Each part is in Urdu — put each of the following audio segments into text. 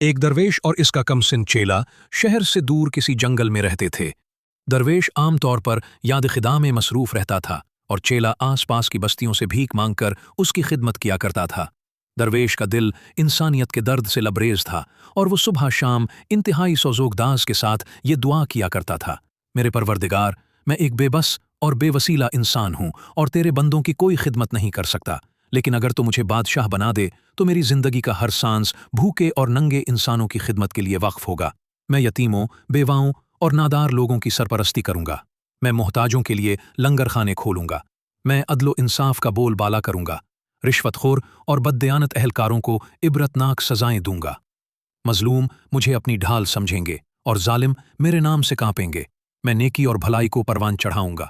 ایک درویش اور اس کا کمسن چیلا شہر سے دور کسی جنگل میں رہتے تھے۔ درویش عام طور پر یاد خدا میں مصروف رہتا تھا اور چیلا آس پاس کی بستیوں سے بھیک مانگ کر اس کی خدمت کیا کرتا تھا۔ درویش کا دل انسانیت کے درد سے لبریز تھا اور وہ صبح شام انتہائی سوزوکداز کے ساتھ یہ دعا کیا کرتا تھا: میرے پروردگار، میں ایک بے بس اور بے وسیلہ انسان ہوں اور تیرے بندوں کی کوئی خدمت نہیں کر سکتا، لیکن اگر تو مجھے بادشاہ بنا دے تو میری زندگی کا ہر سانس بھوکے اور ننگے انسانوں کی خدمت کے لیے وقف ہوگا۔ میں یتیموں، بیواؤں اور نادار لوگوں کی سرپرستی کروں گا۔ میں محتاجوں کے لیے لنگر خانے کھولوں گا۔ میں عدل و انصاف کا بول بالا کروں گا۔ رشوت خور اور بددیانت اہلکاروں کو عبرتناک سزائیں دوں گا۔ مظلوم مجھے اپنی ڈھال سمجھیں گے اور ظالم میرے نام سے کانپیں گے۔ میں نیکی اور بھلائی کو پروان چڑھاؤں گا۔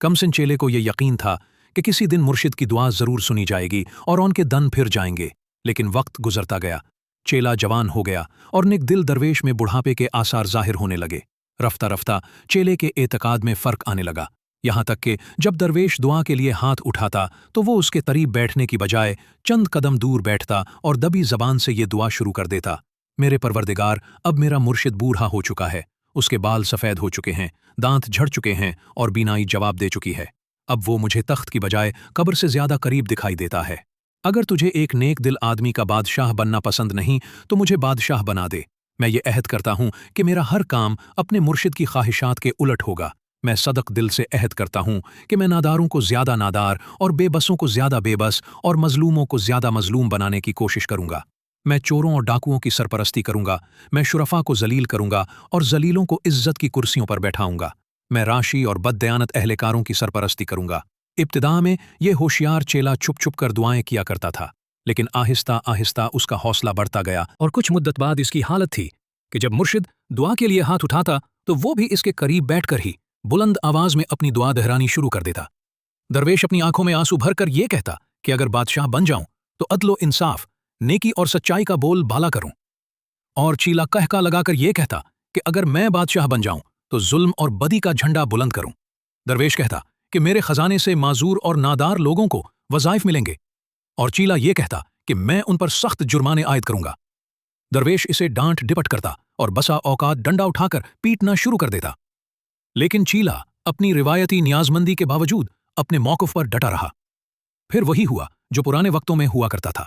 کمسن چیلے کو یہ یقین تھا کہ کسی دن مرشد کی دعا ضرور سنی جائے گی اور ان کے دن پھر جائیں گے، لیکن وقت گزرتا گیا۔ چیلا جوان ہو گیا اور نیک دل درویش میں بڑھاپے کے آثار ظاہر ہونے لگے۔ رفتہ رفتہ چیلے کے اعتقاد میں فرق آنے لگا، یہاں تک کہ جب درویش دعا کے لیے ہاتھ اٹھاتا تو وہ اس کے قریب بیٹھنے کی بجائے چند قدم دور بیٹھتا اور دبی زبان سے یہ دعا شروع کر دیتا: میرے پروردگار، اب میرا مرشد بوڑھا ہو چکا ہے، اس کے بال سفید ہو چکے ہیں، دانت جھڑ چکے ہیں اور بینائی جواب دے چکی ہے۔ اب وہ مجھے تخت کی بجائے قبر سے زیادہ قریب دکھائی دیتا ہے۔ اگر تجھے ایک نیک دل آدمی کا بادشاہ بننا پسند نہیں تو مجھے بادشاہ بنا دے۔ میں یہ عہد کرتا ہوں کہ میرا ہر کام اپنے مرشد کی خواہشات کے الٹ ہوگا۔ میں صدق دل سے عہد کرتا ہوں کہ میں ناداروں کو زیادہ نادار اور بے بسوں کو زیادہ بے بس اور مظلوموں کو زیادہ مظلوم بنانے کی کوشش کروں گا۔ میں چوروں اور ڈاکوؤں کی سرپرستی کروں گا۔ میں شرفاء کو ذلیل کروں گا اور ذلیلوں کو عزت کی کرسیوں پر بیٹھاؤں گا۔ میں راشی اور بددیانت اہلکاروں کی سرپرستی کروں گا۔ ابتدا میں یہ ہوشیار چیلا چھپ چھپ کر دعائیں کیا کرتا تھا، لیکن آہستہ آہستہ اس کا حوصلہ بڑھتا گیا اور کچھ مدت بعد اس کی حالت تھی کہ جب مرشد دعا کے لیے ہاتھ اٹھاتا تو وہ بھی اس کے قریب بیٹھ کر ہی بلند آواز میں اپنی دعا دہرانی شروع کر دیتا۔ درویش اپنی آنکھوں میں آنسو بھر کر یہ کہتا کہ اگر بادشاہ بن جاؤں تو عدل و انصاف، نیکی اور سچائی کا بول بالا کروں، اور چیلا کہکا لگا کر یہ کہتا کہ اگر میں بادشاہ بن جاؤں تو ظلم اور بدی کا جھنڈا بلند کروں۔ درویش کہتا کہ میرے خزانے سے معذور اور نادار لوگوں کو وظائف ملیں گے، اور چیلا یہ کہتا کہ میں ان پر سخت جرمانے عائد کروں گا۔ درویش اسے ڈانٹ ڈپٹ کرتا اور بسا اوقات ڈنڈا اٹھا کر پیٹنا شروع کر دیتا، لیکن چیلا اپنی روایتی نیازمندی کے باوجود اپنے موقف پر ڈٹا رہا۔ پھر وہی ہوا جو پرانے وقتوں میں ہوا کرتا تھا،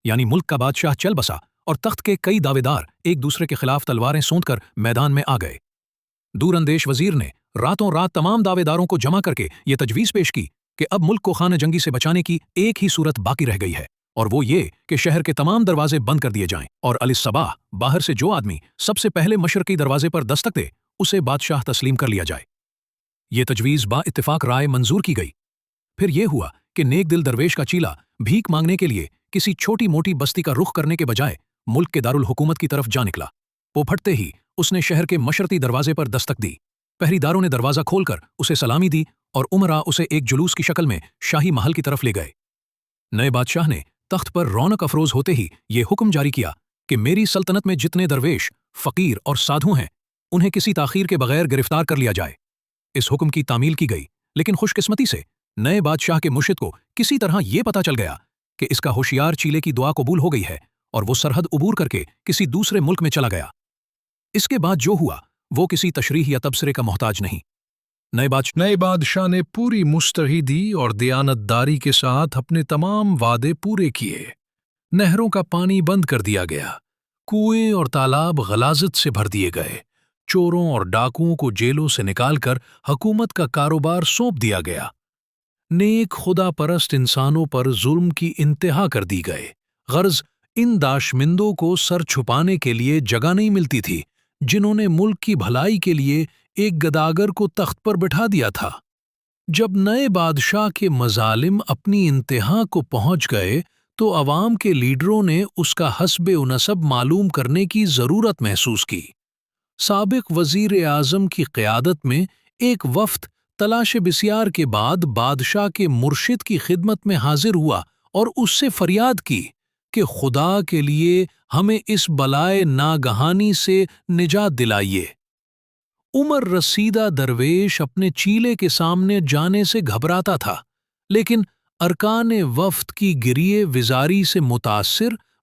یعنی ملک کا بادشاہ چل بسا اور تخت کے کئی دعوے دار ایک دوسرے کے خلاف تلواریں سونت کر میدان میں آ گئے۔ دور اندیش وزیر نے راتوں رات تمام دعوے داروں کو جمع کر کے یہ تجویز پیش کی کہ اب ملک کو خانہ جنگی سے بچانے کی ایک ہی صورت باقی رہ گئی ہے، اور وہ یہ کہ شہر کے تمام دروازے بند کر دیے جائیں اور علی الصباح باہر سے جو آدمی سب سے پہلے مشرقی دروازے پر دستک دے اسے بادشاہ تسلیم کر لیا جائے۔ یہ تجویز با اتفاق رائے منظور کی گئی۔ پھر یہ ہوا کہ نیک دل درویش کا چیلا بھیک مانگنے کے لیے کسی چھوٹی موٹی بستی کا رخ کرنے کے بجائے ملک کے دارالحکومت کی طرف جا نکلا۔ وہ پھٹتے ہی اس نے شہر کے مشرقی دروازے پر دستک دی۔ پہری داروں نے دروازہ کھول کر اسے سلامی دی اور امراء اسے ایک جلوس کی شکل میں شاہی محل کی طرف لے گئے۔ نئے بادشاہ نے تخت پر رونق افروز ہوتے ہی یہ حکم جاری کیا کہ میری سلطنت میں جتنے درویش، فقیر اور سادھو ہیں انہیں کسی تاخیر کے بغیر گرفتار کر لیا جائے۔ اس حکم کی تعمیل کی گئی، لیکن خوش قسمتی سے نئے بادشاہ کے مرشد کو کسی طرح یہ پتا چل گیا کہ اس کا ہوشیار چیلے کی دعا قبول ہو گئی ہے اور وہ سرحد عبور کر کے کسی دوسرے ملک میں چلا گیا۔ اس کے بعد جو ہوا وہ کسی تشریح یا تبصرے کا محتاج نہیں۔ نئے بادشاہ نے پوری مستعدی اور دیانتداری کے ساتھ اپنے تمام وعدے پورے کیے۔ نہروں کا پانی بند کر دیا گیا، کنویں اور تالاب غلاظت سے بھر دیے گئے، چوروں اور ڈاکوؤں کو جیلوں سے نکال کر حکومت کا کاروبار سونپ دیا گیا۔ نیک خدا پرست انسانوں پر ظلم کی انتہا کر دی گئے، غرض ان داشمندوں کو سر چھپانے کے لیے جگہ نہیں ملتی تھی جنہوں نے ملک کی بھلائی کے لیے ایک گداگر کو تخت پر بٹھا دیا تھا۔ جب نئے بادشاہ کے مظالم اپنی انتہا کو پہنچ گئے تو عوام کے لیڈروں نے اس کا حسب و نسب معلوم کرنے کی ضرورت محسوس کی۔ سابق وزیر اعظم کی قیادت میں ایک وفد تلاش بسیار کے بعد بادشاہ کے مرشد کی خدمت میں حاضر ہوا اور اس سے فریاد کی کہ خدا کے لیے ہمیں اس بلائے ناگہانی سے نجات دلائیے۔ عمر رسیدہ درویش اپنے چیلے کے سامنے جانے سے گھبراتا تھا، لیکن ارکان وفد کی گریہ وزاری سے متاثر